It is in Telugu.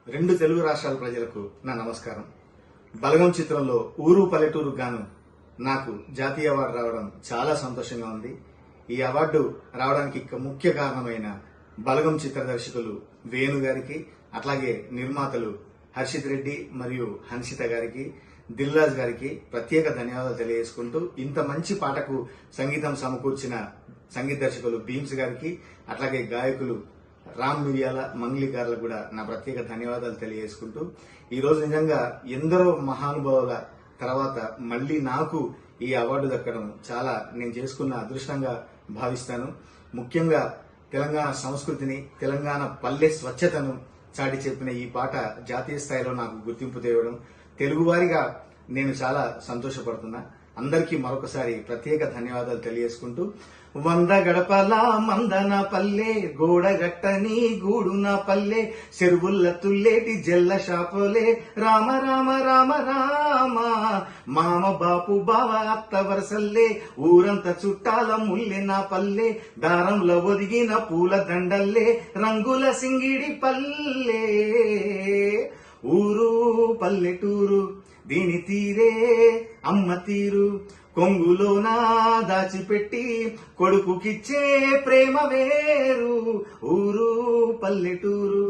రెండు తెలుగు రాష్ట్రాల ప్రజలకు నా నమస్కారం. బలగం చిత్రంలో ఊరు పల్లెటూరు గాను నాకు జాతీయ అవార్డు రావడం చాలా సంతోషంగా ఉంది. ఈ అవార్డు రావడానికి ముఖ్య కారణమైన బలగం చిత్ర దర్శకులు వేణు గారికి, అట్లాగే నిర్మాతలు హర్షిత్ రెడ్డి మరియు హన్షిత గారికి, దిల్ రాజు గారికి ప్రత్యేక ధన్యవాదాలు తెలియజేసుకుంటూ, ఇంత మంచి పాటకు సంగీతం సమకూర్చిన సంగీత దర్శకులు భీమ్స్ గారికి, అట్లాగే గాయకులు రామ్ మిరియాల, మంగ్లీ గారులకు కూడా నా ప్రత్యేక ధన్యవాదాలు తెలియజేసుకుంటూ, ఈ రోజు నిజంగా ఎందరో మహానుభావుల తర్వాత మళ్లీ నాకు ఈ అవార్డు దక్కడం చాలా నేను చేసుకున్న అదృష్టంగా భావిస్తాను. ముఖ్యంగా తెలంగాణ సంస్కృతిని, తెలంగాణ పల్లె స్వచ్ఛతను చాటి చెప్పిన ఈ పాట జాతీయ స్థాయిలో నాకు గుర్తింపు తేవడం, తెలుగువారిగా నేను చాలా సంతోషపడుతున్నా. అందరికీ మరొకసారి ప్రత్యేక ధన్యవాదాలు తెలియజేసుకుంటూ, 100 గడపల మందన పల్లె, గోడగట్టని గూడున పల్లె, చెరువుల్ల తుల్లేటి జల్ల షాపోలే, రామ రామ రామ రామ, మామ బాపు బావ అత్త వరసల్లే, ఊరంత చుట్టాల ముల్లె నా పల్లె, దారంలో ఒదిగిన పూల దండల్లే, రంగుల సింగిడి పల్లె. ఊరు పల్లెటూరు దీని తీరే అమ్మ తీరు, కొంగులోనా దాచిపెట్టి కొడుకుకిచ్చే ప్రేమ వేరు. ఊరు పల్లెటూరు.